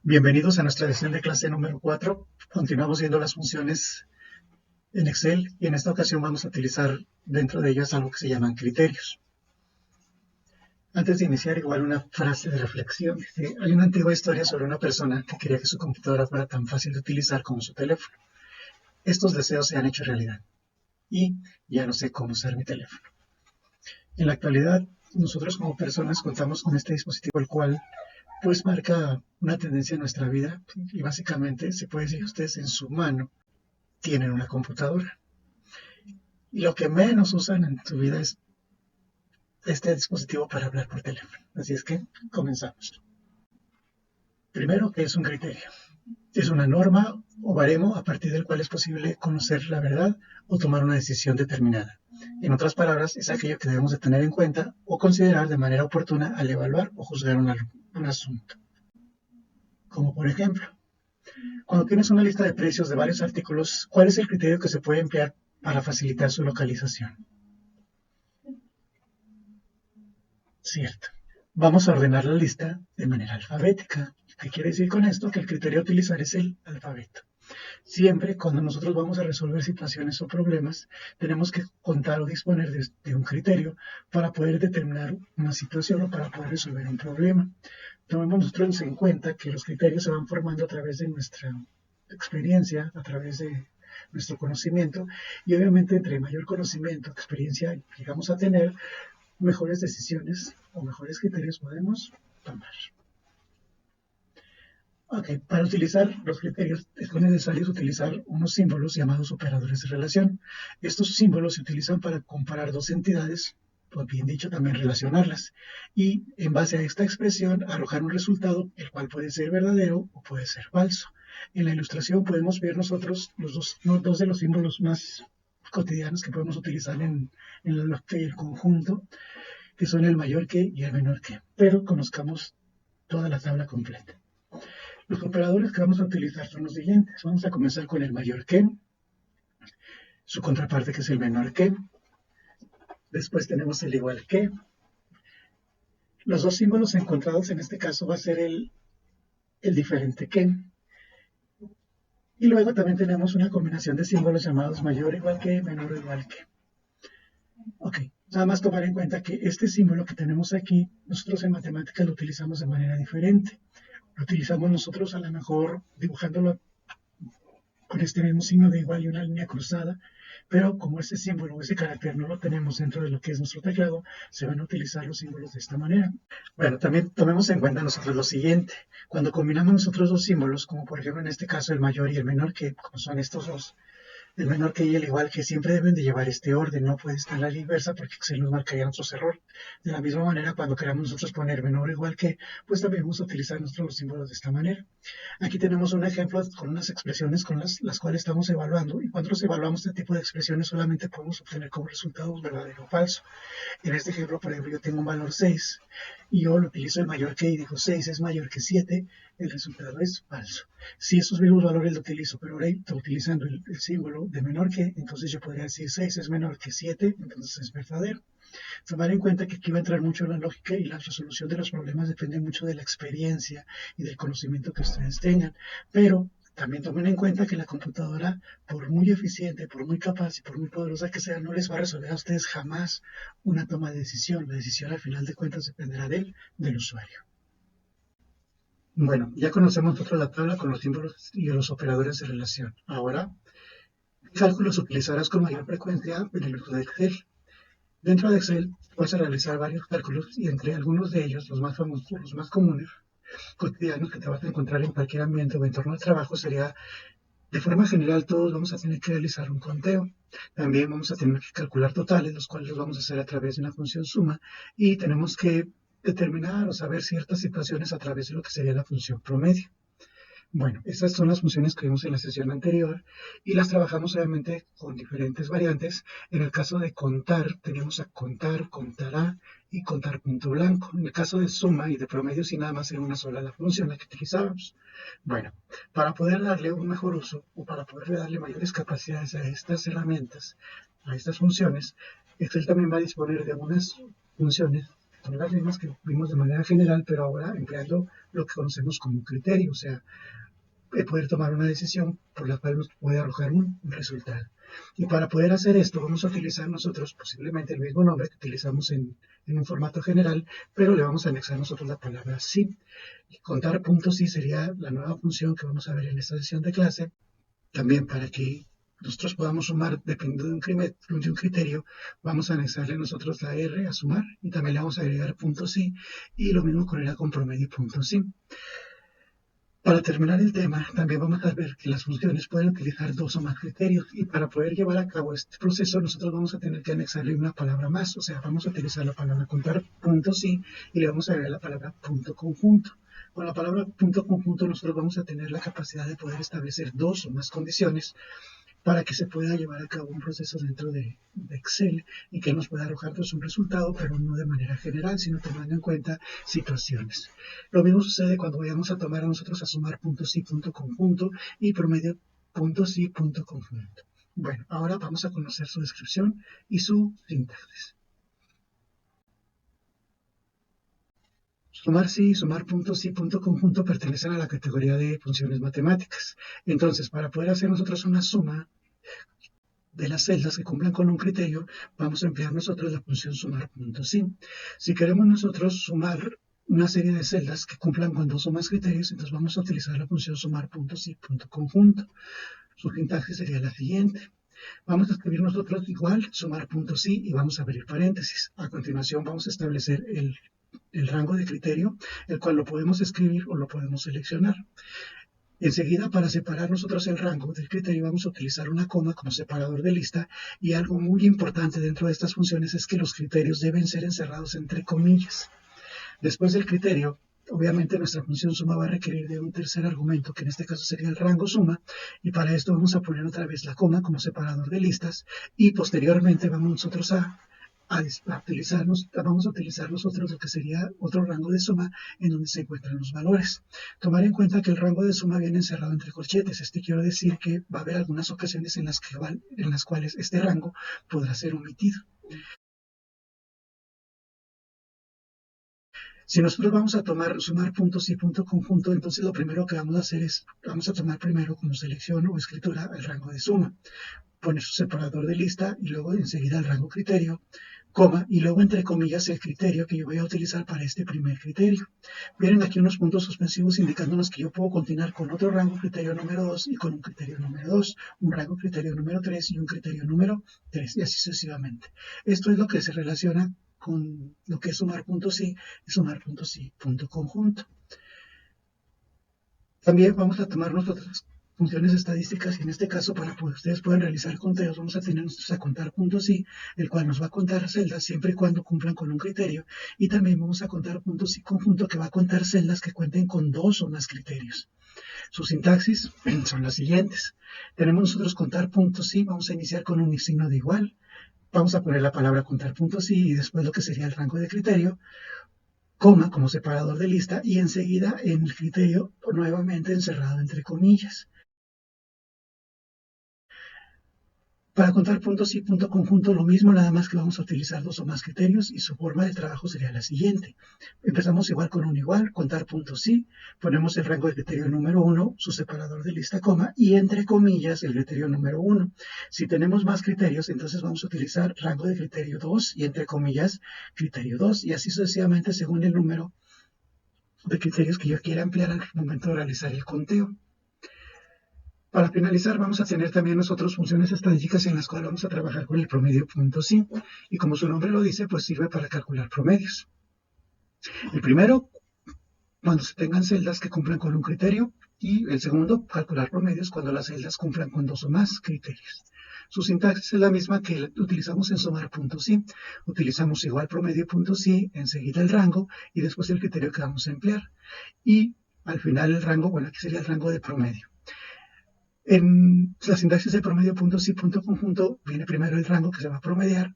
Bienvenidos a nuestra lección de clase número 4. Continuamos viendo las funciones en Excel y en esta ocasión vamos a utilizar dentro de ellas algo que se llaman criterios. Antes de iniciar, igual una frase de reflexión. Hay una antigua historia sobre una persona que quería que su computadora fuera tan fácil de utilizar como su teléfono. Estos deseos se han hecho realidad y ya no sé cómo usar mi teléfono. En la actualidad, nosotros como personas contamos con este dispositivo, el cual pues marca una tendencia en nuestra vida y básicamente se puede decir que ustedes en su mano tienen una computadora. Y lo que menos usan en su vida es este dispositivo para hablar por teléfono. Así es que comenzamos. Primero, ¿qué es un criterio? Es una norma o baremo a partir del cual es posible conocer la verdad o tomar una decisión determinada. En otras palabras, es aquello que debemos de tener en cuenta o considerar de manera oportuna al evaluar o juzgar un asunto. Como por ejemplo, cuando tienes una lista de precios de varios artículos, ¿cuál es el criterio que se puede emplear para facilitar su localización? Cierto. Vamos a ordenar la lista de manera alfabética. ¿Qué quiere decir con esto? Que el criterio a utilizar es el alfabeto. Siempre cuando nosotros vamos a resolver situaciones o problemas, tenemos que contar o disponer de un criterio para poder determinar una situación o para poder resolver un problema. Tomemos nosotros en cuenta que los criterios se van formando a través de nuestra experiencia, a través de nuestro conocimiento, y obviamente entre mayor conocimiento, experiencia llegamos a tener, mejores decisiones o mejores criterios podemos tomar. Ok, para utilizar los criterios es necesario utilizar unos símbolos llamados operadores de relación. Estos símbolos se utilizan para comparar dos entidades, o bien dicho, también relacionarlas, y en base a esta expresión arrojar un resultado, el cual puede ser verdadero o puede ser falso. En la ilustración podemos ver nosotros dos de los símbolos más cotidianos que podemos utilizar en el conjunto, que son el mayor que y el menor que, pero conozcamos toda la tabla completa. Los operadores que vamos a utilizar son los siguientes. Vamos a comenzar con el mayor que, su contraparte que es el menor que, después tenemos el igual que. Los dos símbolos encontrados en este caso va a ser el diferente que. Y luego también tenemos una combinación de símbolos llamados mayor igual que, menor igual que. Ok, nada más tomar en cuenta que este símbolo que tenemos aquí, nosotros en matemáticas lo utilizamos de manera diferente. Lo utilizamos nosotros a lo mejor dibujándolo con este mismo signo de igual y una línea cruzada, pero como ese símbolo o ese carácter no lo tenemos dentro de lo que es nuestro teclado, se van a utilizar los símbolos de esta manera. Bueno, también tomemos en cuenta nosotros lo siguiente. Cuando combinamos nosotros dos símbolos, como por ejemplo en este caso el mayor y el menor, que como son estos dos, el menor que y el igual que siempre deben de llevar este orden, no puede estar a la inversa porque se nos marcaría nuestros errores. De la misma manera, cuando queramos nosotros poner menor o igual que, pues también vamos a utilizar nuestros símbolos de esta manera. Aquí tenemos un ejemplo con unas expresiones con las cuales estamos evaluando, y cuando nos evaluamos este tipo de expresiones solamente podemos obtener como resultado verdadero o falso. En este ejemplo, por ejemplo, yo tengo un valor 6 y yo lo utilizo el mayor que y digo 6 es mayor que 7, el resultado es falso. Si esos mismos valores lo utilizo, pero ahora estoy utilizando el símbolo de menor que, entonces yo podría decir 6 es menor que 7, entonces es verdadero. Tomar en cuenta que aquí va a entrar mucho la lógica y la resolución de los problemas depende mucho de la experiencia y del conocimiento que ustedes tengan, pero también tomen en cuenta que la computadora, por muy eficiente, por muy capaz y por muy poderosa que sea, no les va a resolver a ustedes jamás una toma de decisión. La decisión al final de cuentas dependerá del usuario. Bueno, ya conocemos nosotros la tabla con los símbolos y los operadores de relación. Ahora, cálculos utilizarás con mayor frecuencia en el uso de Excel. Dentro de Excel vas a realizar varios cálculos y entre algunos de ellos, los más famosos, los más comunes, cotidianos que te vas a encontrar en cualquier ambiente o entorno de trabajo sería, de forma general, todos vamos a tener que realizar un conteo. También vamos a tener que calcular totales, los cuales los vamos a hacer a través de una función suma, y tenemos que determinar o saber ciertas situaciones a través de lo que sería la función promedio. Bueno, esas son las funciones que vimos en la sesión anterior y las trabajamos obviamente con diferentes variantes. En el caso de contar, tenemos a contar, contará y contar punto blanco. En el caso de suma y de promedio, si nada más era una sola la función la que utilizábamos. Bueno, para poder darle un mejor uso o para poder darle mayores capacidades a estas herramientas, a estas funciones, Excel también va a disponer de unas funciones son las mismas que vimos de manera general, pero ahora empleando lo que conocemos como criterio, o sea, poder tomar una decisión por la cual nos puede arrojar un resultado. Y para poder hacer esto vamos a utilizar nosotros posiblemente el mismo nombre que utilizamos en un formato general, pero le vamos a anexar nosotros la palabra sí. Y contar puntos sí sería la nueva función que vamos a ver en esta sesión de clase. También para que nosotros podamos sumar dependiendo de un criterio, vamos a anexarle nosotros la R a sumar y también le vamos a agregar punto sí y lo mismo con el con promedio y punto sí. Para terminar el tema, también vamos a ver que las funciones pueden utilizar dos o más criterios y para poder llevar a cabo este proceso nosotros vamos a tener que anexarle una palabra más, o sea, vamos a utilizar la palabra contar punto sí y le vamos a agregar la palabra punto conjunto. Con la palabra punto conjunto nosotros vamos a tener la capacidad de poder establecer dos o más condiciones para que se pueda llevar a cabo un proceso dentro de Excel y que nos pueda arrojar pues, un resultado, pero no de manera general, sino tomando en cuenta situaciones. Lo mismo sucede cuando vayamos a tomar a nosotros a sumar punto sí, punto conjunto y promedio punto sí, punto conjunto. Bueno, ahora vamos a conocer su descripción y su sintaxis. Sumar sí y sumar punto sí, punto conjunto pertenecen a la categoría de funciones matemáticas. Entonces, para poder hacer nosotros una suma de las celdas que cumplan con un criterio, vamos a emplear nosotros la función sumar punto sí. Si queremos nosotros sumar una serie de celdas que cumplan con dos o más criterios, entonces vamos a utilizar la función sumar punto sí, punto conjunto. Su sintaxis sería la siguiente. Vamos a escribir nosotros igual, sumar punto sí, y vamos a abrir paréntesis. A continuación vamos a establecer el rango de criterio, el cual lo podemos escribir o lo podemos seleccionar. Enseguida, para separar nosotros el rango del criterio, vamos a utilizar una coma como separador de lista y algo muy importante dentro de estas funciones es que los criterios deben ser encerrados entre comillas. Después del criterio, obviamente nuestra función suma va a requerir de un tercer argumento, que en este caso sería el rango suma, y para esto vamos a poner otra vez la coma como separador de listas y posteriormente vamos nosotros vamos a utilizar nosotros lo que sería otro rango de suma en donde se encuentran los valores. Tomar en cuenta que el rango de suma viene encerrado entre corchetes. Esto quiere decir que va a haber algunas ocasiones en las cuales este rango podrá ser omitido. Si nosotros vamos a tomar sumar puntos y punto conjunto, entonces lo primero que vamos a hacer es, vamos a tomar primero como selección o escritura el rango de suma. Poner su separador de lista y luego enseguida el rango criterio, coma, y luego entre comillas el criterio que yo voy a utilizar para este primer criterio. Vienen aquí unos puntos suspensivos indicándonos que yo puedo continuar con otro rango criterio número 2 y con un criterio número 2, un rango criterio número 3 y un criterio número 3, y así sucesivamente. Esto es lo que se relaciona con lo que es sumar puntos sí y sumar puntos sí, punto conjunto. También vamos a tomar nosotros funciones estadísticas y en este caso para que ustedes puedan realizar conteos vamos a tener nosotros a contar puntos sí, el cual nos va a contar celdas siempre y cuando cumplan con un criterio y también vamos a contar puntos sí conjunto que va a contar celdas que cuenten con dos o más criterios. Su sintaxis son las siguientes. Tenemos nosotros contar puntos sí, vamos a iniciar con un signo de igual, vamos a poner la palabra contar puntos sí y después lo que sería el rango de criterio, coma como separador de lista y enseguida en el criterio nuevamente encerrado entre comillas. Para contar puntos y punto conjunto lo mismo, nada más que vamos a utilizar dos o más criterios y su forma de trabajo sería la siguiente. Empezamos igual con un igual, contar puntos sí, ponemos el rango de criterio número 1, su separador de lista, coma, y entre comillas el criterio número 1. Si tenemos más criterios, entonces vamos a utilizar rango de criterio 2 y entre comillas criterio 2 y así sucesivamente según el número de criterios que yo quiera ampliar al momento de realizar el conteo. Para finalizar, vamos a tener también nosotros funciones estadísticas en las cuales vamos a trabajar con el promedio punto sí. Y como su nombre lo dice, pues sirve para calcular promedios. El primero, cuando se tengan celdas que cumplan con un criterio. Y el segundo, calcular promedios cuando las celdas cumplan con dos o más criterios. Su sintaxis es la misma que utilizamos en sumar punto sí. Utilizamos igual promedio punto sí, enseguida el rango y después el criterio que vamos a emplear. Y al final el rango, bueno, aquí sería el rango de promedio. En la sintaxis de promedio punto sí punto conjunto viene primero el rango que se va a promediar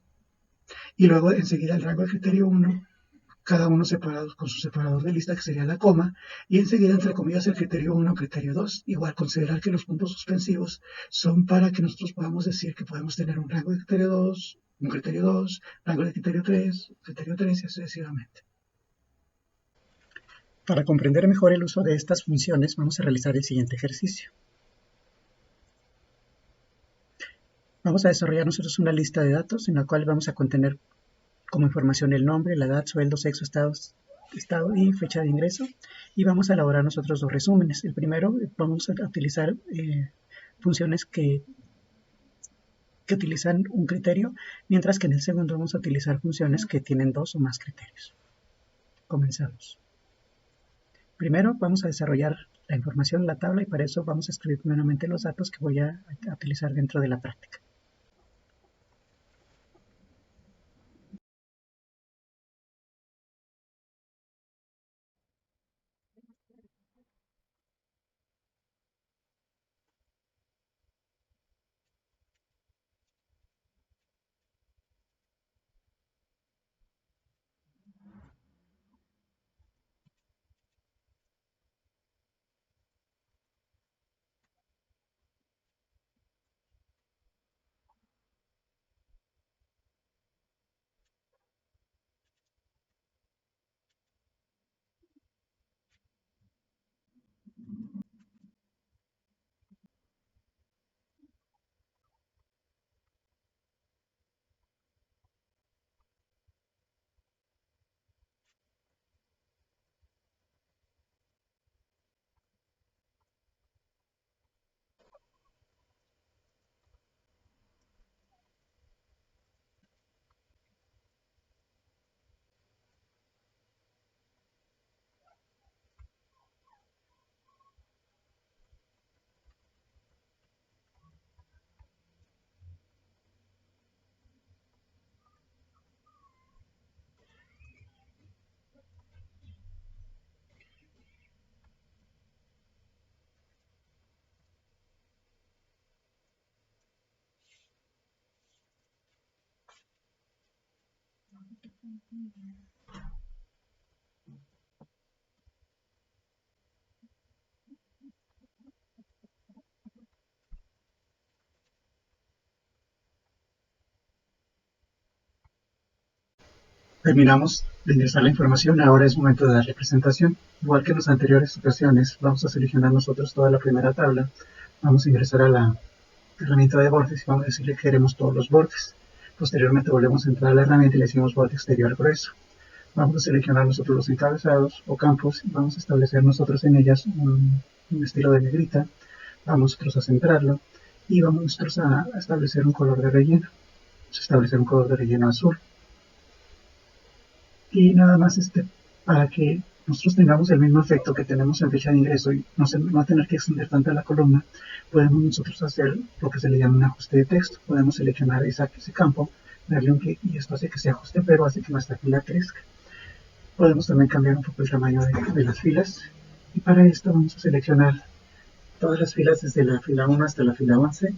y luego enseguida el rango de criterio 1, cada uno separado con su separador de lista que sería la coma y enseguida entre comillas el criterio 1, criterio 2. Igual considerar que los puntos suspensivos son para que nosotros podamos decir que podemos tener un rango de criterio 2, un criterio 2, rango de criterio 3 y así sucesivamente. Para comprender mejor el uso de estas funciones, vamos a realizar el siguiente ejercicio. Vamos a desarrollar nosotros una lista de datos en la cual vamos a contener como información el nombre, la edad, sueldo, sexo, estado y fecha de ingreso. Y vamos a elaborar nosotros dos resúmenes. El primero, vamos a utilizar funciones que utilizan un criterio, mientras que en el segundo vamos a utilizar funciones que tienen dos o más criterios. Comenzamos. Primero vamos a desarrollar la información en la tabla y para eso vamos a escribir primeramente los datos que voy a utilizar dentro de la práctica. Terminamos de ingresar la información, ahora es momento de darle presentación. Igual que en las anteriores ocasiones, vamos a seleccionar nosotros toda la primera tabla, vamos a ingresar a la herramienta de bordes y vamos a decirle que queremos todos los bordes. Posteriormente volvemos a entrar a la herramienta y le decimos borde exterior grueso. Vamos a seleccionar nosotros los encabezados o campos y vamos a establecer nosotros en ellas un estilo de negrita. Vamos nosotros a centrarlo y vamos nosotros a establecer un color de relleno. Vamos a establecer un color de relleno azul. Y nada más para que nosotros tengamos el mismo efecto que tenemos en fecha de ingreso y no tener que extender tanto la columna, podemos nosotros hacer lo que se le llama un ajuste de texto. Podemos seleccionar ese campo, darle un clic y esto hace que se ajuste, pero hace que nuestra fila crezca. Podemos también cambiar un poco el tamaño de las filas y para esto vamos a seleccionar todas las filas desde la fila 1 hasta la fila 11.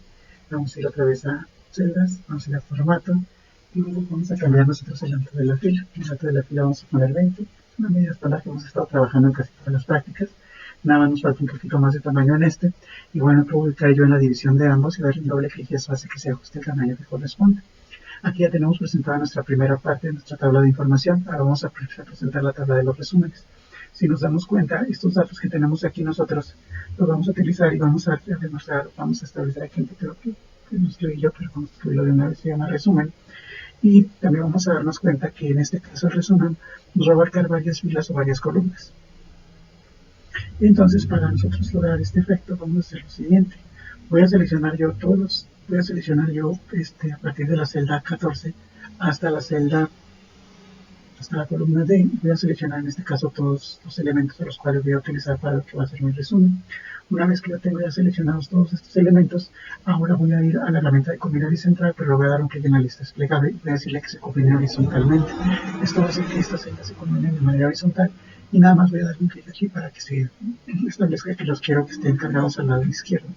Vamos a ir otra vez a celdas, vamos a ir a formato y luego vamos a cambiar nosotros el alto de la fila. El alto de la fila vamos a poner 20, es una medida estándar que hemos estado trabajando en casi todas las prácticas. Nada más nos falta un poquito más de tamaño en y bueno, puedo ubicar yo en la división de ambos y darle un doble clic y eso hace que se ajuste el tamaño que corresponde. Aquí ya tenemos presentada nuestra primera parte de nuestra tabla de información. Ahora vamos a presentar la tabla de los resúmenes. Si nos damos cuenta, estos datos que tenemos aquí nosotros los vamos a utilizar y vamos a demostrar, vamos a establecer aquí un creo que no escribí yo, pero vamos a escribirlo de una vez, se llama resumen. Y también vamos a darnos cuenta que en este caso el resumen nos va a abarcar varias filas o varias columnas. Entonces, para nosotros lograr este efecto, vamos a hacer lo siguiente. Voy a seleccionar yo a partir de la celda 14 hasta la columna D. Voy a seleccionar en este caso todos los elementos a los cuales voy a utilizar para lo que va a ser mi resumen. Una vez que yo tengo ya seleccionados todos estos elementos, ahora voy a ir a la herramienta de combinar y centrar, pero le voy a dar un clic en la lista desplegable y voy a decirle que se combine horizontalmente. Esto va a hacer que estas celdas se combinen de manera horizontal y nada más voy a dar un clic aquí para que se establezca que los quiero que estén cargados al lado izquierdo.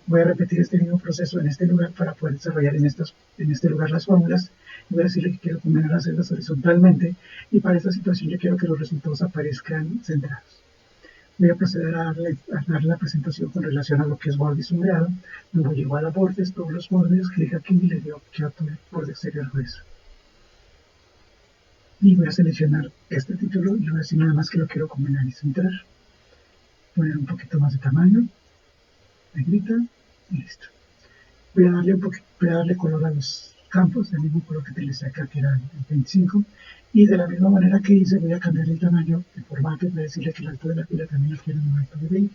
Voy a repetir este mismo proceso en este lugar para poder desarrollar en este lugar las fórmulas. Voy a decirle que quiero combinar las celdas horizontalmente y para esta situación yo quiero que los resultados aparezcan centrados. Voy a proceder a darle la presentación con relación a lo que es borde y sombreado. Me voy igual a bordes, todos los bordes, clic aquí y le digo que a todo el borde exterior grueso. Y voy a seleccionar este título y le voy a decir nada más que lo quiero combinar y centrar. Poner un poquito más de tamaño, negrita y listo. Voy a darle color a los campos, el mismo color que utilicé acá, que era el 25, y de la misma manera que hice voy a cambiar el tamaño, el formato, voy a decirle que el alto de la pila también lo quiero en un alto de 20.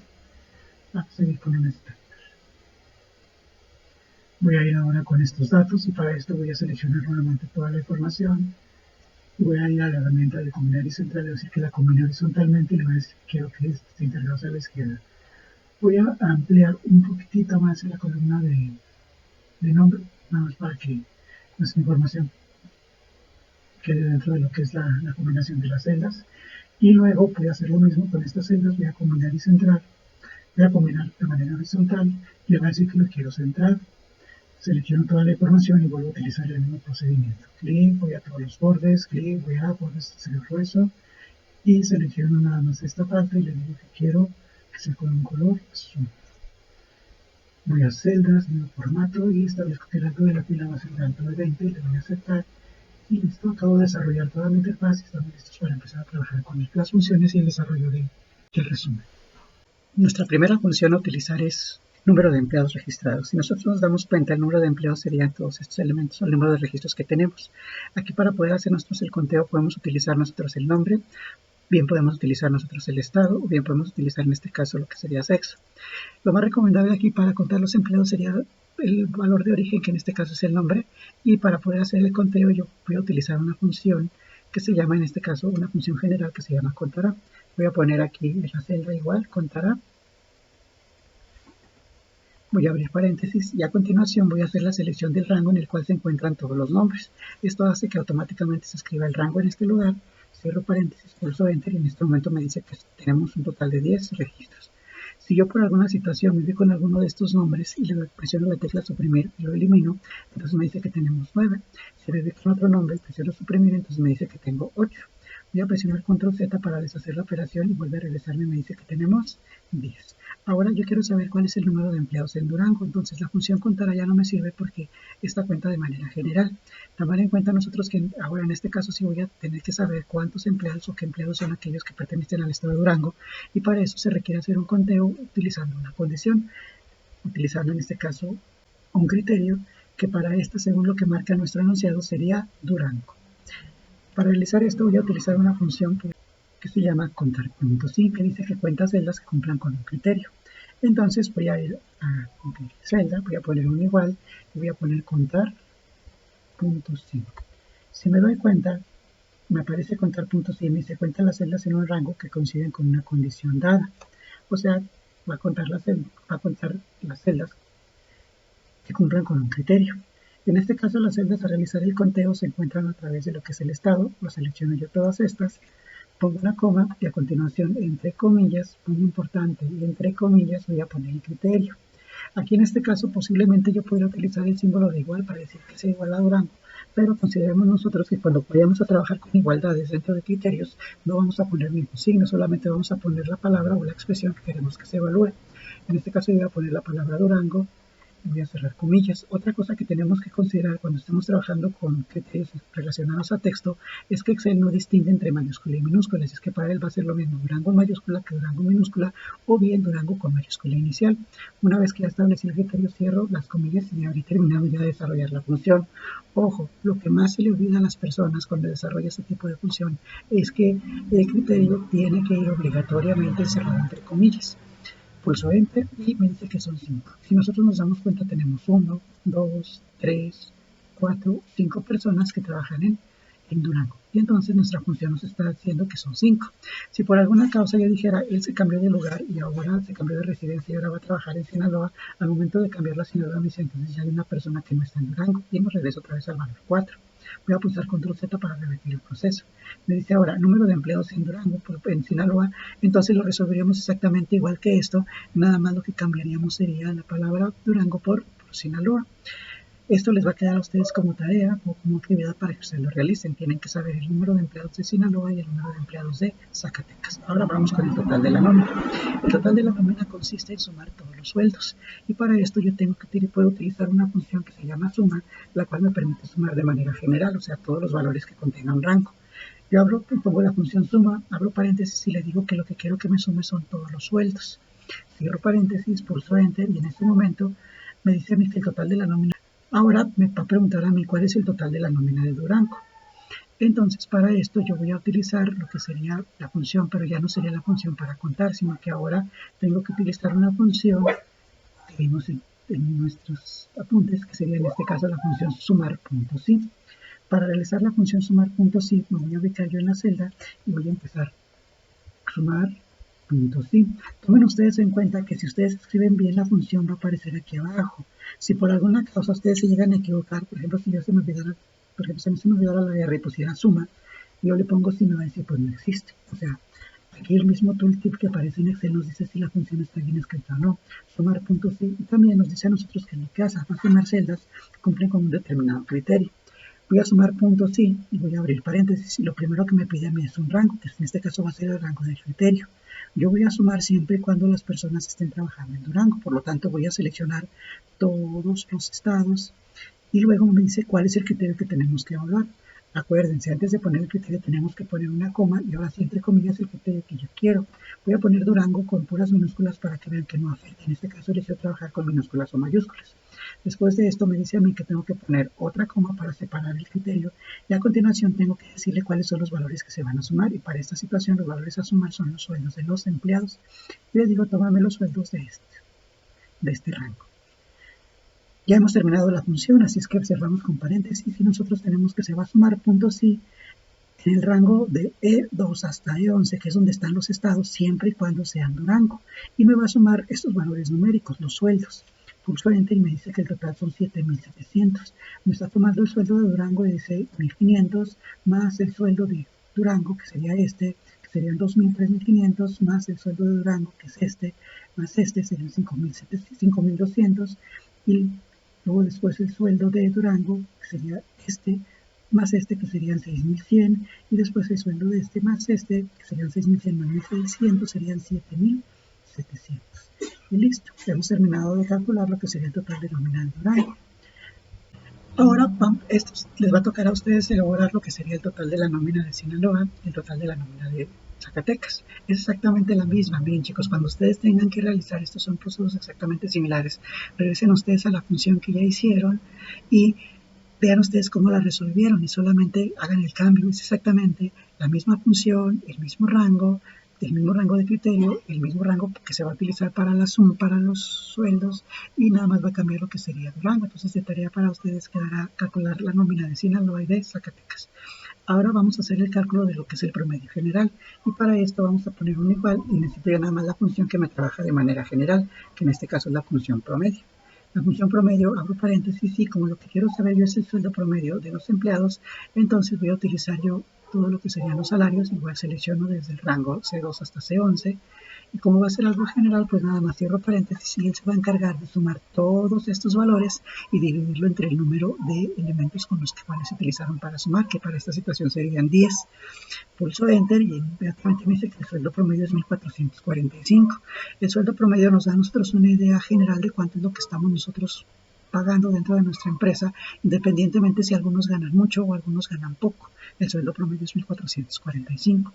Vamos a seguir con un estándar. Voy a ir ahora con estos datos y para esto voy a seleccionar nuevamente toda la información y voy a ir a la herramienta de combinar y centrar, le voy a decir que la combine horizontalmente y le voy a decir que quiero que esté integrado a la izquierda. Voy a ampliar un poquitito más en la columna de nombre, nada más para que nuestra información quede dentro de lo que es la combinación de las celdas. Y luego voy a hacer lo mismo con estas celdas, voy a combinar y centrar. Voy a combinar de manera horizontal y le voy a decir que lo quiero centrar. Selecciono toda la información y vuelvo a utilizar el mismo procedimiento. Clic, voy a todos los bordes, clic, voy a bordes grueso y selecciono nada más esta parte y le digo que quiero que sea con un color azul. Voy a celdas, mismo formato y establezco que el alto de la pila va a ser de alto de 20, le voy a aceptar y listo, acabo de desarrollar toda mi interfaz y estamos listos para empezar a trabajar con las funciones y el desarrollo del resumen. Nuestra primera función a utilizar es número de empleados registrados. Si nosotros nos damos cuenta, el número de empleados serían todos estos elementos, el número de registros que tenemos. Aquí para poder hacer nosotros el conteo podemos utilizar nosotros el nombre, bien podemos utilizar nosotros el estado o bien podemos utilizar en este caso lo que sería sexo. Lo más recomendable aquí para contar los empleados sería el valor de origen, que en este caso es el nombre, y para poder hacer el conteo yo voy a utilizar una función que se llama, en este caso, una función general que se llama contará. Voy a poner aquí en la celda igual, contará. Voy a abrir paréntesis y a continuación voy a hacer la selección del rango en el cual se encuentran todos los nombres. Esto hace que automáticamente se escriba el rango en este lugar. Cierro paréntesis, pulso Enter y en este momento me dice que tenemos un total de 10 registros. Si yo por alguna situación me ubico en alguno de estos nombres y le presiono la tecla suprimir y lo elimino, entonces me dice que tenemos 9. Si me ubico en otro nombre y presiono suprimir, entonces me dice que tengo 8. Voy a presionar Control Z para deshacer la operación y vuelve a regresarme y me dice que tenemos 10. Ahora yo quiero saber cuál es el número de empleados en Durango, entonces la función contará ya no me sirve porque esta cuenta de manera general. Tomar en cuenta nosotros que ahora en este caso sí voy a tener que saber cuántos empleados o qué empleados son aquellos que pertenecen al estado de Durango y para eso se requiere hacer un conteo utilizando una condición, utilizando en este caso un criterio que para esta, según lo que marca nuestro enunciado, sería Durango. Para realizar esto voy a utilizar una función que se llama contar.sí, que dice que cuenta celdas que cumplan con un criterio. Entonces voy a ir a celda, voy a poner un igual y voy a poner contar.sí. Si me doy cuenta, me aparece contar.sí y me dice cuenta las celdas en un rango que coinciden con una condición dada. O sea, va a contar las celdas que cumplan con un criterio. En este caso, las celdas a realizar el conteo se encuentran a través de lo que es el estado. Lo selecciono yo todas estas, pongo una coma y a continuación, entre comillas, muy importante, y entre comillas voy a poner el criterio. Aquí en este caso posiblemente yo pueda utilizar el símbolo de igual para decir que sea igual a Durango, pero consideremos nosotros que cuando vayamos a trabajar con igualdades dentro de criterios no vamos a poner ningún signo, solamente vamos a poner la palabra o la expresión que queremos que se evalúe. En este caso yo voy a poner la palabra Durango y voy a cerrar comillas. Otra cosa que tenemos que considerar cuando estemos trabajando con criterios relacionados a texto es que Excel no distingue entre mayúscula y minúscula, así es que para él va a ser lo mismo Durango en mayúscula que Durango en minúscula o bien Durango con mayúscula inicial. Una vez que ya establecí el criterio, cierro las comillas y habría terminado ya de desarrollar la función. Ojo, lo que más se le olvida a las personas cuando desarrolla este tipo de función es que el criterio tiene que ir obligatoriamente cerrado entre comillas. Pulso Enter y me dice que son 5. Si nosotros nos damos cuenta, tenemos 1, 2, 3, 4, 5 personas que trabajan en Durango. Y entonces nuestra función nos está diciendo que son 5. Si por alguna causa yo dijera, él se cambió de lugar y ahora se cambió de residencia y ahora va a trabajar en Sinaloa, al momento de cambiar la Sinaloa me dice, entonces ya hay una persona que no está en Durango y me regreso otra vez al valor 4. Voy a pulsar Control Z para repetir el proceso. Me dice ahora, número de empleados en Durango, en Sinaloa, entonces lo resolveríamos exactamente igual que esto, nada más lo que cambiaríamos sería la palabra Durango por Sinaloa. Esto les va a quedar a ustedes como tarea o como actividad para que ustedes lo realicen. Tienen que saber el número de empleados de Sinaloa y el número de empleados de Zacatecas. Ahora vamos con el total de la nómina. El total de la nómina consiste en sumar todos los sueldos. Y para esto yo puedo utilizar una función que se llama suma, la cual me permite sumar de manera general, o sea, todos los valores que contengan un rango. Yo pongo la función suma, abro paréntesis y le digo que lo que quiero que me sume son todos los sueldos. Cierro paréntesis, pulso enter y en este momento me dice a mí que el total de la nómina. Ahora me va a preguntar a mí cuál es el total de la nómina de Durango. Entonces, para esto yo voy a utilizar lo que sería la función, pero ya no sería la función para contar, sino que ahora tengo que utilizar una función que vimos en nuestros apuntes, que sería en este caso la función sumar.si. Para realizar la función sumar.si me voy a ubicar yo en la celda y voy a empezar sumar.si. Tomen ustedes en cuenta que si ustedes escriben bien la función va a aparecer aquí abajo. Si por alguna causa ustedes se llegan a equivocar, por ejemplo, si yo se me olvidara, la R y pusiera suma, yo le pongo si me va a decir pues no existe. O sea, aquí el mismo tooltip que aparece en Excel nos dice si la función está bien escrita o no. Sumar.si y también nos dice a nosotros que en lo que hace a sumar celdas cumplen con un determinado criterio. Voy a sumar puntos sí y voy a abrir paréntesis y lo primero que me pide a mí es un rango, que en este caso va a ser el rango del criterio. Yo voy a sumar siempre y cuando las personas estén trabajando en Durango, por lo tanto voy a seleccionar todos los estados y luego me dice cuál es el criterio que tenemos que evaluar. Acuérdense, antes de poner el criterio tenemos que poner una coma y ahora sí entre comillas el criterio que yo quiero. Voy a poner Durango con puras minúsculas para que vean que no afecte. En este caso elegí trabajar con minúsculas o mayúsculas. Después de esto me dice a mí que tengo que poner otra coma para separar el criterio y a continuación tengo que decirle cuáles son los valores que se van a sumar y para esta situación los valores a sumar son los sueldos de los empleados. Y le digo, tómame los sueldos de este rango. Ya hemos terminado la función, así es que observamos con paréntesis y nosotros tenemos que se va a sumar puntos y en el rango de E2 hasta E11, que es donde están los estados, siempre y cuando sean Durango. Y me va a sumar estos valores numéricos, los sueldos. Pulso Enter y me dice que el total son 7.700. Me está tomando el sueldo de Durango y dice 1.500 más el sueldo de Durango, que sería que serían 2.000, 3.500, más el sueldo de Durango, que es más serían 5.200. Y luego después el sueldo de Durango, que sería más que serían 6.100, y después el sueldo de más que serían 6.100 más 1.600, serían 7.700. Y listo, hemos terminado de calcular lo que sería el total de nómina de Durango. Ahora les va a tocar a ustedes elaborar lo que sería el total de la nómina de Sinaloa y el total de la nómina de Zacatecas. Es exactamente la misma. Miren chicos, cuando ustedes tengan que realizar estos son procesos exactamente similares. Regresen ustedes a la función que ya hicieron y vean ustedes cómo la resolvieron y solamente hagan el cambio. Es exactamente la misma función, el mismo rango de criterio, el mismo rango que se va a utilizar para la suma, para los sueldos, y nada más va a cambiar lo que sería Durango. Entonces, de tarea para ustedes quedará calcular la nómina de Sinaloa y de Zacatecas. Ahora vamos a hacer el cálculo de lo que es el promedio general, y para esto vamos a poner un igual, y necesito ya nada más la función que me trabaja de manera general, que en este caso es la función promedio. La función promedio, abro paréntesis, y como lo que quiero saber yo es el sueldo promedio de los empleados, entonces voy a utilizar yo todo lo que serían los salarios, igual selecciono desde el rango C2 hasta C11, y como va a ser algo general, pues nada más cierro paréntesis y él se va a encargar de sumar todos estos valores y dividirlo entre el número de elementos con los cuales se utilizaron para sumar, que para esta situación serían 10. Pulso Enter y inmediatamente me dice que el sueldo promedio es 1.445. El sueldo promedio nos da a nosotros una idea general de cuánto es lo que estamos nosotros pagando dentro de nuestra empresa, independientemente si algunos ganan mucho o algunos ganan poco. El sueldo promedio es 1.445.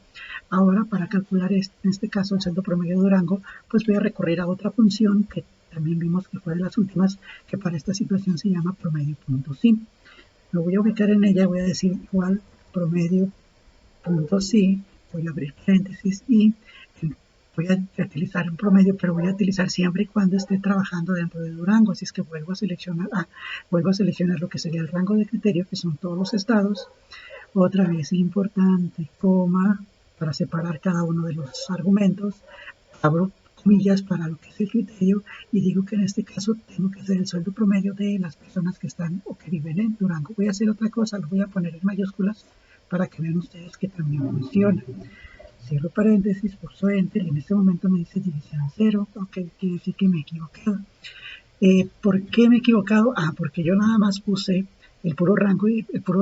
Ahora, para calcular en este caso el sueldo promedio de Durango, pues voy a recurrir a otra función que también vimos que fue de las últimas, que para esta situación se llama promedio.si. Me voy a ubicar en ella, voy a decir igual promedio.si, voy a abrir paréntesis y voy a utilizar un promedio, pero voy a utilizar siempre y cuando esté trabajando dentro de Durango, así es que vuelvo a seleccionar lo que sería el rango de criterio, que son todos los estados, otra vez importante, coma, para separar cada uno de los argumentos, abro comillas para lo que es el criterio y digo que en este caso tengo que hacer el sueldo promedio de las personas que están o que viven en Durango. Voy a hacer otra cosa, lo voy a poner en mayúsculas para que vean ustedes que también funciona. Cierro paréntesis, pulso Enter y en este momento me dice división 0, ok, quiere decir que me he equivocado. ¿Por qué me he equivocado? Porque yo nada más puse el puro rango el puro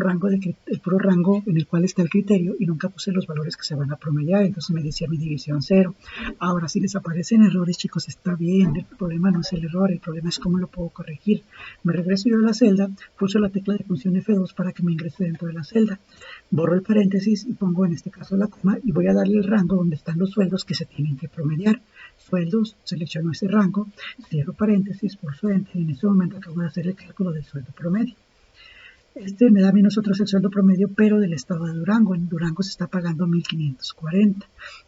rango en el cual está el criterio y nunca puse los valores que se van a promediar, entonces me decía mi división 0. Ahora, si les aparecen errores, chicos, está bien, el problema no es el error, el problema es cómo lo puedo corregir. Me regreso yo a la celda, pulso la tecla de función F2 para que me ingrese dentro de la celda, borro el paréntesis y pongo en este caso la coma y voy a darle el rango donde están los sueldos que se tienen que promediar. Sueldos, selecciono ese rango, cierro paréntesis, pulso Enter y en este momento acabo de hacer el cálculo del sueldo promedio. Este me da a mí nosotros el sueldo promedio, pero del estado de Durango. En Durango se está pagando 1.540.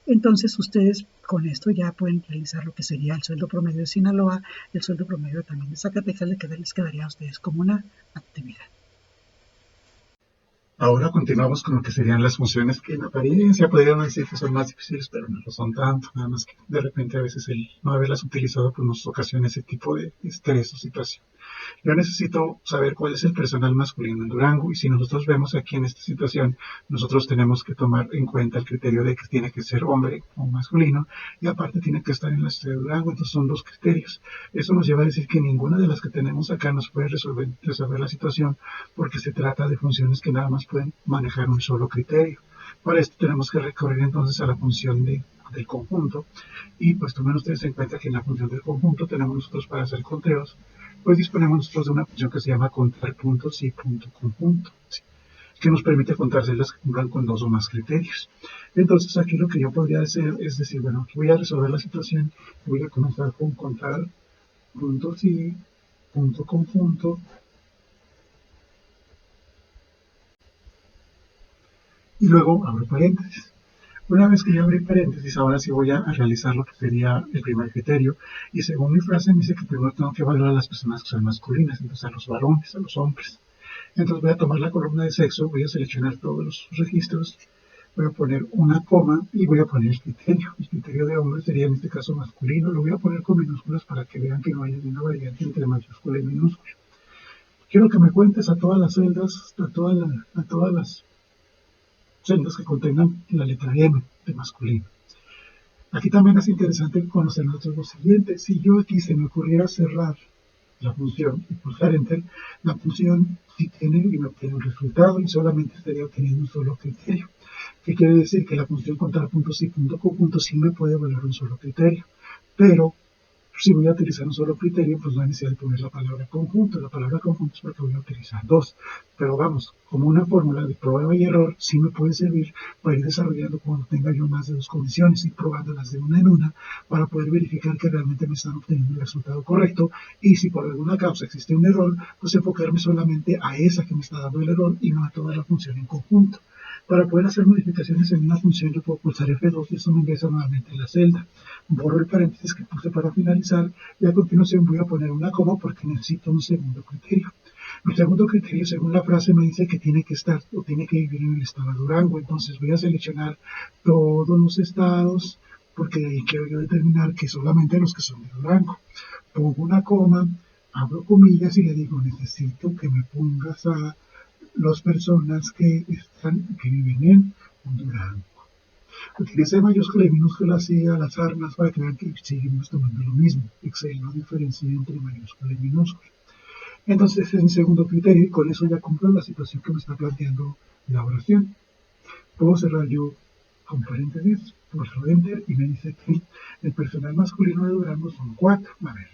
Entonces ustedes con esto ya pueden realizar lo que sería el sueldo promedio de Sinaloa, el sueldo promedio también de Zacatecas, les quedaría a ustedes como una actividad. Ahora continuamos con lo que serían las funciones que en apariencia podríamos decir que son más difíciles, pero no lo son tanto. Nada más que de repente a veces el no haberlas utilizado pues nos ocasiona ese tipo de estrés o situación. Yo necesito saber cuál es el personal masculino en Durango y si nosotros vemos aquí en esta situación, nosotros tenemos que tomar en cuenta el criterio de que tiene que ser hombre o masculino y aparte tiene que estar en la ciudad de Durango, entonces son dos criterios. Eso nos lleva a decir que ninguna de las que tenemos acá nos puede resolver la situación porque se trata de funciones que nada más pueden manejar un solo criterio. Para esto tenemos que recurrir entonces a la función del conjunto y pues tomen ustedes en cuenta que en la función del conjunto tenemos nosotros para hacer conteos pues disponemos nosotros de una función que se llama contar puntos y punto conjunto, ¿sí? Que nos permite contar celdas que cumplan con dos o más criterios. Entonces aquí lo que yo podría hacer es decir, bueno, voy a resolver la situación, voy a comenzar con contar puntos y punto conjunto, y luego abro paréntesis. Una vez que ya abrí paréntesis, ahora sí voy a realizar lo que sería el primer criterio. Y según mi frase me dice que primero tengo que evaluar a las personas que son masculinas, entonces a los varones, a los hombres. Entonces voy a tomar la columna de sexo, voy a seleccionar todos los registros, voy a poner una coma y voy a poner el criterio. El criterio de hombre sería en este caso masculino, lo voy a poner con minúsculas para que vean que no hay ninguna variante entre mayúscula y minúscula. Quiero que me cuentes a todas las celdas, a todas las celdas que contengan la letra M de masculino. Aquí también es interesante conocer nosotros lo siguiente. Si yo aquí se me ocurriera cerrar la función y pulsar Enter, la función sí tiene y me obtiene un resultado y solamente estaría obteniendo un solo criterio. ¿Qué quiere decir? Que la función contar puntos y punto conjunto sí me puede evaluar un solo criterio. Pero si voy a utilizar un solo criterio, pues no hay necesidad de poner la palabra conjunto. La palabra conjunto es porque voy a utilizar dos. Pero vamos, como una fórmula de prueba y error, sí me puede servir para ir desarrollando cuando tenga yo más de dos condiciones y probándolas de una en una para poder verificar que realmente me están obteniendo el resultado correcto. Y si por alguna causa existe un error, pues enfocarme solamente a esa que me está dando el error y no a toda la función en conjunto. Para poder hacer modificaciones en una función, yo puedo pulsar F2 y eso me ingresa nuevamente en la celda. Borro el paréntesis que puse para finalizar y a continuación voy a poner una coma porque necesito un segundo criterio. El segundo criterio, según la frase, me dice que tiene que estar o tiene que vivir en el estado de Durango. Entonces voy a seleccionar todos los estados porque de ahí quiero yo determinar que solamente los que son de Durango. Pongo una coma, abro comillas y le digo, necesito que me pongas a las personas que viven en Durango. Utilicé mayúscula y minúscula así a las armas para que vean que seguimos tomando lo mismo. Excel no diferencia entre mayúscula y minúscula. Entonces ese es mi segundo criterio y con eso ya cumplo la situación que me está planteando la oración. Puedo cerrar yo con paréntesis, pulso Enter y me dice que el personal masculino de Durango son 4. A ver,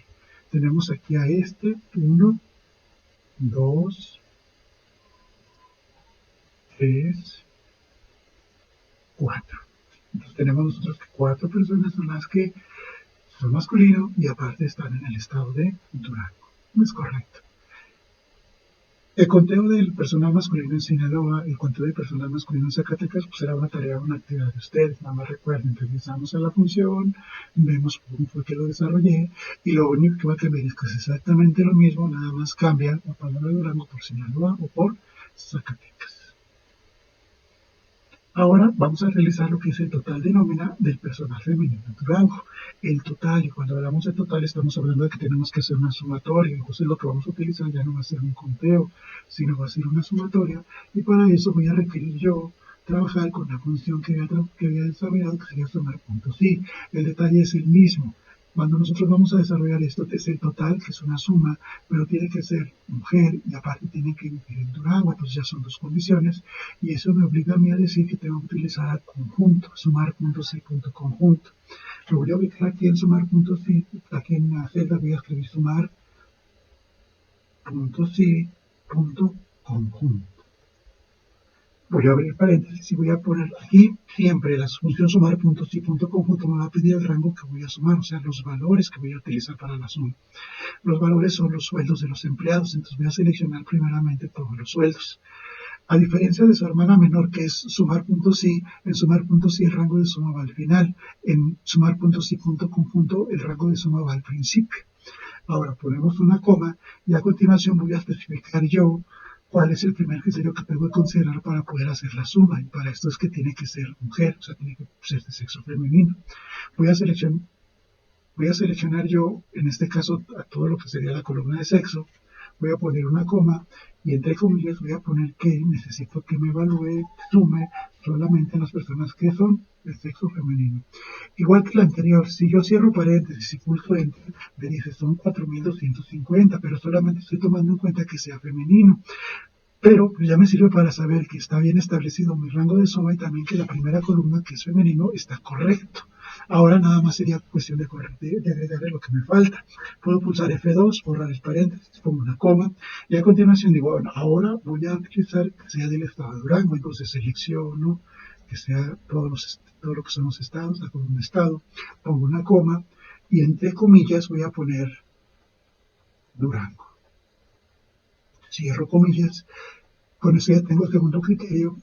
tenemos aquí a 1, 2, 3, 4. Entonces tenemos nosotros que 4 personas son las que son masculinos y aparte están en el estado de Durango. No es correcto. El conteo del personal masculino en Sinaloa, el conteo del personal masculino en Zacatecas, pues será una tarea, una actividad de ustedes. Nada más recuerden, regresamos a la función, vemos cómo fue que lo desarrollé y lo único que va a cambiar es que es exactamente lo mismo, nada más cambia la palabra Durango por Sinaloa o por Zacatecas. Ahora vamos a realizar lo que es el total de nómina del personal femenino en Durango. El total, y cuando hablamos de total estamos hablando de que tenemos que hacer una sumatoria, entonces lo que vamos a utilizar ya no va a ser un conteo, sino va a ser una sumatoria, y para eso voy a requerir yo trabajar con la función que había desarrollado, que sería sumar puntos. Sí, el detalle es el mismo, Cuando nosotros vamos a desarrollar esto, es el total, que es una suma, pero tiene que ser mujer y aparte tiene que vivir en Durango, entonces ya son dos condiciones, y eso me obliga a mí a decir que tengo que utilizar conjunto, sumar puntos y punto conjunto. Lo voy a ubicar aquí en sumar puntos y aquí en la celda voy a escribir sumar puntos y punto conjunto. Voy a abrir paréntesis y voy a poner aquí siempre la función sumar puntos y punto conjunto me va a pedir el rango que voy a sumar, o sea, los valores que voy a utilizar para la suma. Los valores son los sueldos de los empleados, entonces voy a seleccionar primeramente todos los sueldos. A diferencia de su hermana menor, que es sumar puntos y, en sumar puntos y el rango de suma va al final. En sumar puntos y punto conjunto, el rango de suma va al principio. Ahora ponemos una coma y a continuación voy a especificar yo cuál es el primer criterio que tengo que considerar para poder hacer la suma. Y para esto es que tiene que ser mujer, o sea, tiene que ser de sexo femenino. Voy a seleccionar yo, en este caso, a todo lo que sería la columna de sexo. Voy a poner una coma y entre comillas voy a poner que necesito que me evalúe, sume solamente a las personas que son del sexo femenino. Igual que la anterior, si yo cierro paréntesis y pulso enter, me dice son 4.250, pero solamente estoy tomando en cuenta que sea femenino. Pero pues, ya me sirve para saber que está bien establecido mi rango de suma y también que la primera columna, que es femenino, está correcto. Ahora nada más sería cuestión de agregarle lo que me falta. Puedo pulsar F2, borrar el paréntesis, pongo una coma y a continuación digo, bueno, ahora voy a utilizar que sea del estado de Durango, entonces selecciono que sea todo lo que son los estados, la columna estado, pongo una coma y entre comillas voy a poner Durango. Cierro comillas, con eso ya tengo el segundo criterio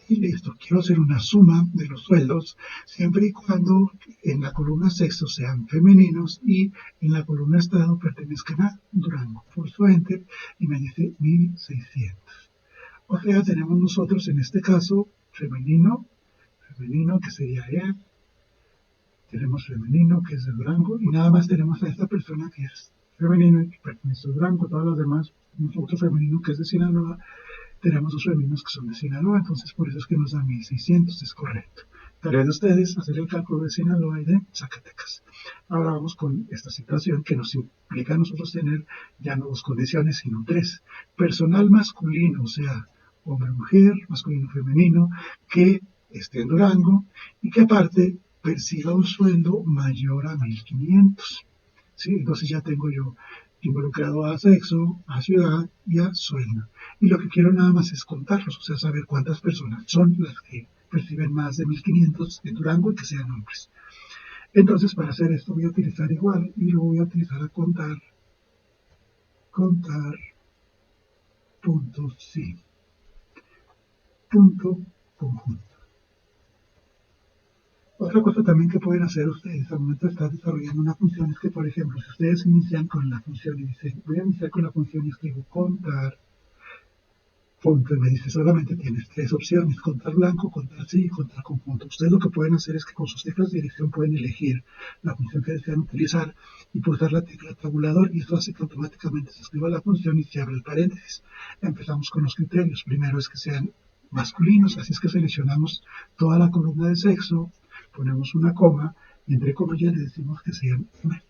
y listo. Quiero hacer una suma de los sueldos siempre y cuando en la columna sexo sean femeninos y en la columna estado pertenezcan a Durango. Pulso enter y me dice 1.600. O sea, tenemos nosotros en este caso femenino que sería él. Tenemos femenino que es de Durango y nada más tenemos a esta persona que es femenino y que pertenece a Durango. Todas las demás, otro femenino que es de Sinaloa, tenemos dos femeninos que son de Sinaloa, entonces por eso es que nos da 1.600, es correcto. Tarea de ustedes hacer el cálculo de Sinaloa y de Zacatecas. Ahora vamos con esta situación que nos implica a nosotros tener ya no dos condiciones, sino tres. Personal masculino, o sea, hombre-mujer, masculino-femenino, que esté en Durango y que aparte perciba un sueldo mayor a 1.500. ¿Sí? Entonces ya tengo yo involucrado a sexo, a ciudad y a sueldo. Y lo que quiero nada más es contarlos, o sea, saber cuántas personas son las que perciben más de 1.500 en Durango y que sean hombres. Entonces, para hacer esto voy a utilizar igual y lo voy a utilizar a contar puntos, sí, punto conjunto. Otra cosa también que pueden hacer ustedes al momento de estar desarrollando una función es que, por ejemplo, si ustedes inician con la función y dicen, voy a iniciar con la función y escribo contar, punto, y me dice solamente tienes tres opciones, contar blanco, contar sí y contar conjunto. Ustedes lo que pueden hacer es que con sus teclas de dirección pueden elegir la función que desean utilizar y pulsar la tecla tabulador y eso hace que automáticamente se escriba la función y se abre el paréntesis. Empezamos con los criterios. Primero es que sean masculinos, así es que seleccionamos toda la columna de sexo, ponemos una coma y entre comillas le decimos que sean hombres.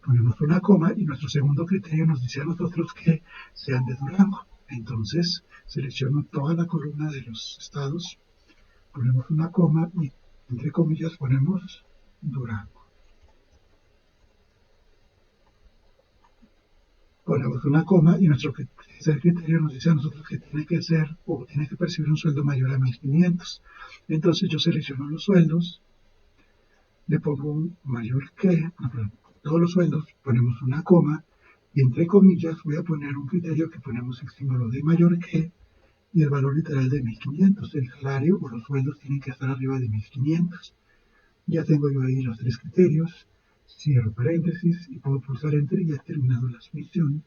Ponemos una coma y nuestro segundo criterio nos dice a nosotros que sean de Durango. Entonces selecciono toda la columna de los estados, ponemos una coma y entre comillas ponemos Durango. Ponemos una coma y nuestro tercer criterio nos dice a nosotros que tiene que ser o tiene que percibir un sueldo mayor a 1.500. Entonces yo selecciono los sueldos, le pongo un mayor que, todos los sueldos, ponemos una coma y entre comillas voy a poner un criterio que ponemos el símbolo de mayor que y el valor literal de 1.500. El salario o los sueldos tienen que estar arriba de 1.500. Ya tengo yo ahí los tres criterios. Cierro paréntesis y puedo pulsar enter y ya he terminado la sumisión.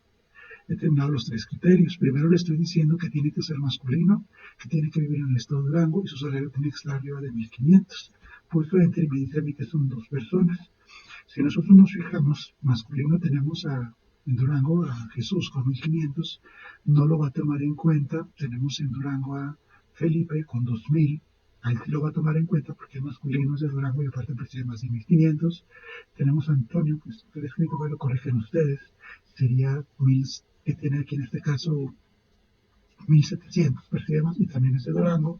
He terminado los tres criterios. Primero le estoy diciendo que tiene que ser masculino, que tiene que vivir en el estado de Durango y su salario tiene que estar arriba de 1.500. Pulso enter y me dice a mí que son dos personas. Si nosotros nos fijamos, masculino tenemos en Durango a Jesús con 1.500, no lo va a tomar en cuenta. Tenemos en Durango a Felipe con 2.000 Ahí sí lo va a tomar en cuenta porque es masculino, es de Durango y aparte percibe más de 1500. Tenemos a Antonio, que está escrito, bueno, corrigen ustedes, sería 1000, que tiene aquí en este caso 1700, percibe más y también es de Durango.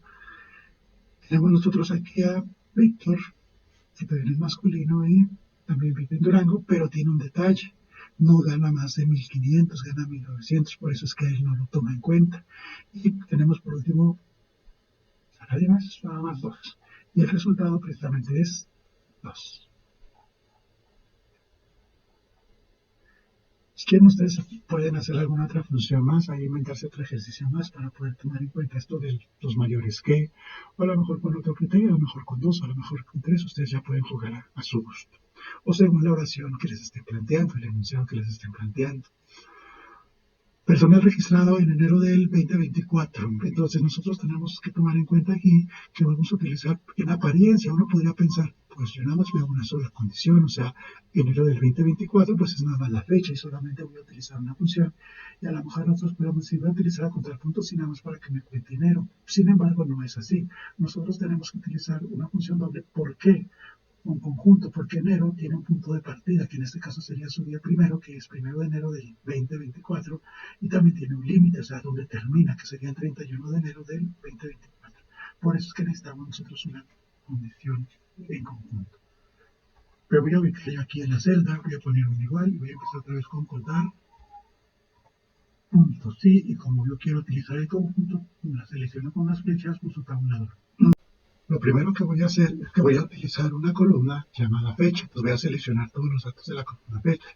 Tenemos nosotros aquí a Víctor, que también es masculino y también vive en Durango, pero tiene un detalle. No gana más de 1500, gana 1900, por eso es que él no lo toma en cuenta. Y tenemos por último, nadie más, nada más dos. Y el resultado precisamente es 2. Si quieren ustedes pueden hacer alguna otra función más, ahí inventarse otro ejercicio más para poder tomar en cuenta esto de los mayores que, o a lo mejor con otro criterio, a lo mejor con 2, a lo mejor con 3, ustedes ya pueden jugar a su gusto. O según la oración que les estén planteando, el enunciado que les estén planteando. Personal registrado en enero del 2024. Entonces nosotros tenemos que tomar en cuenta aquí que vamos a utilizar en apariencia. Uno podría pensar, pues yo nada más veo una sola condición, o sea, enero del 2024, pues es nada más la fecha y solamente voy a utilizar una función. Y a lo mejor nosotros podemos decir, voy a utilizar a contrapunto y nada más para que me cuente enero. Sin embargo, no es así. Nosotros tenemos que utilizar una función doble. ¿Por qué? Un conjunto, porque enero tiene un punto de partida, que en este caso sería su día primero, que es 1 de enero del 2024, y también tiene un límite, o sea, donde termina, que sería el 31 de enero del 2024. Por eso es que necesitamos nosotros una condición en conjunto. Pero voy a ubicar aquí en la celda, voy a poner un igual, y voy a empezar otra vez con contar puntos, sí, y como yo quiero utilizar el conjunto, la selecciono con las flechas, uso tabulador. Lo primero que voy a hacer es que voy a utilizar una columna llamada fecha. Entonces voy a seleccionar todos los datos de la columna fecha.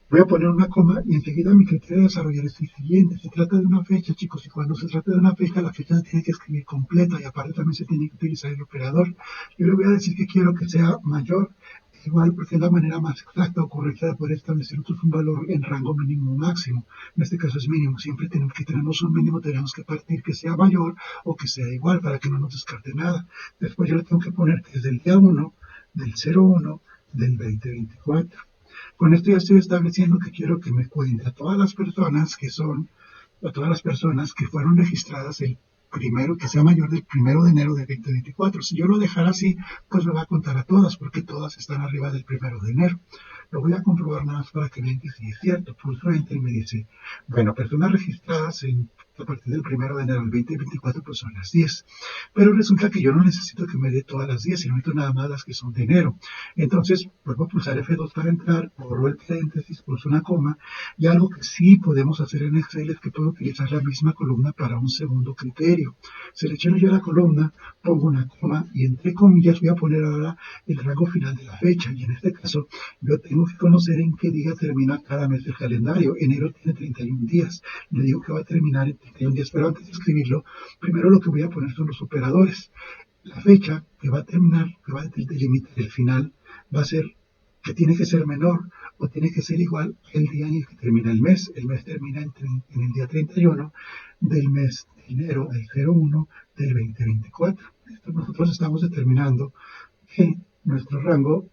Voy a poner una coma y enseguida mi criterio de desarrollar es el siguiente. Se trata de una fecha, chicos, y cuando se trata de una fecha, la fecha se tiene que escribir completa y aparte también se tiene que utilizar el operador. Yo le voy a decir que quiero que sea mayor, igual porque es la manera más exacta o correcta de poder establecer un valor en rango mínimo o máximo. En este caso es mínimo. Siempre que tenemos un mínimo tenemos que partir que sea mayor o que sea igual para que no nos descarte nada. Después yo le tengo que poner que es del día 1, del 01, del 2024. Con esto ya estoy estableciendo que quiero que me cuente a todas las personas que fueron registradas el primero, que sea mayor del 1 de enero de 2024. Si yo lo dejara así, pues me va a contar a todas, porque todas están arriba del 1 de enero. Lo voy a comprobar nada más para que vean que sí es cierto. Pulso Enter y me dice, bueno, personas registradas a partir del 1 de enero del 2024, pues son las 10. Pero resulta que yo no necesito que me dé todas las 10, sino necesito nada más las que son de enero. Entonces, vuelvo a pulsar F2 para entrar, borro el paréntesis, pulso una coma, y algo que sí podemos hacer en Excel es que puedo utilizar la misma columna para un segundo criterio. Selecciono yo la columna, pongo una coma, y entre comillas voy a poner ahora el rango final de la fecha, y en este caso yo tengo que conocer en qué día termina cada mes del calendario. Enero tiene 31 días, le digo que va a terminar en 31 días, pero antes de escribirlo, primero lo que voy a poner son los operadores. La fecha que va a terminar, que va a delimitar el final, va a ser que tiene que ser menor o tiene que ser igual el día en el que termina el mes. El mes termina en el día 31 del mes de enero, el 01 del 2024. Esto nosotros estamos determinando que nuestro rango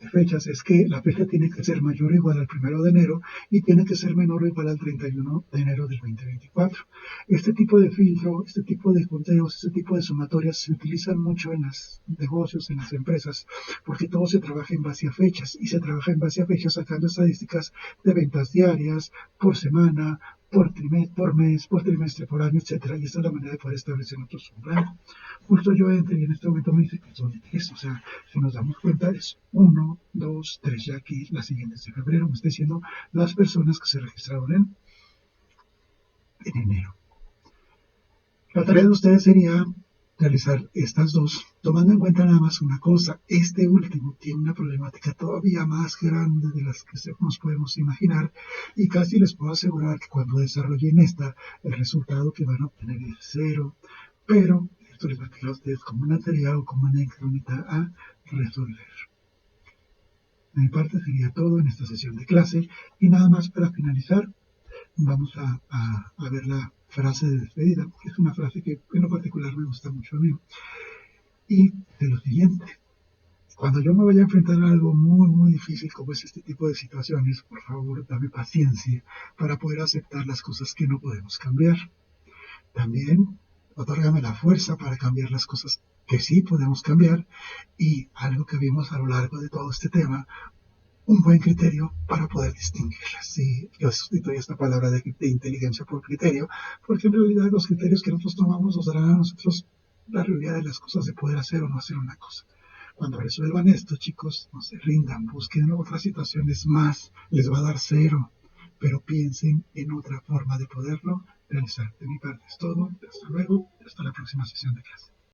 de fechas es que la fecha tiene que ser mayor o igual al 1 de enero y tiene que ser menor o igual al 31 de enero del 2024. Este tipo de filtro, este tipo de conteos, este tipo de sumatorias se utilizan mucho en los negocios, en las empresas, porque todo se trabaja en base a fechas y se trabaja en base a fechas sacando estadísticas de ventas diarias, por semana, por mes, por trimestre, por año, etcétera. Y esta es la manera de poder establecer nuestros umbrales. Justo yo entro y en este momento me dice que son 10, o sea, si nos damos cuenta es 1, 2, 3, ya aquí la siguiente es de febrero, me está diciendo las personas que se registraron en enero. La tarea de ustedes sería realizar estas dos, tomando en cuenta nada más una cosa, este último tiene una problemática todavía más grande de las que nos podemos imaginar y casi les puedo asegurar que cuando desarrollen esta, el resultado que van a obtener es 0, pero esto les va a quedar a ustedes como una tarea o como una incógnita a resolver. De mi parte sería todo en esta sesión de clase y nada más para finalizar vamos a ver la frase de despedida, que es una frase que en lo particular me gusta mucho a mí. Y de lo siguiente, cuando yo me vaya a enfrentar a algo muy, muy difícil como es este tipo de situaciones, por favor, dame paciencia para poder aceptar las cosas que no podemos cambiar. También, otórgame la fuerza para cambiar las cosas que sí podemos cambiar, y algo que vimos a lo largo de todo este tema, un buen criterio para poder distinguirlas. Y yo sustituyo esta palabra de inteligencia por criterio, porque en realidad los criterios que nosotros tomamos nos darán a nosotros la realidad de las cosas, de poder hacer o no hacer una cosa. Cuando resuelvan esto, chicos, no se rindan, busquen otras situaciones más, les va a dar 0, pero piensen en otra forma de poderlo realizar. De mi parte es todo, hasta luego, hasta la próxima sesión de clase.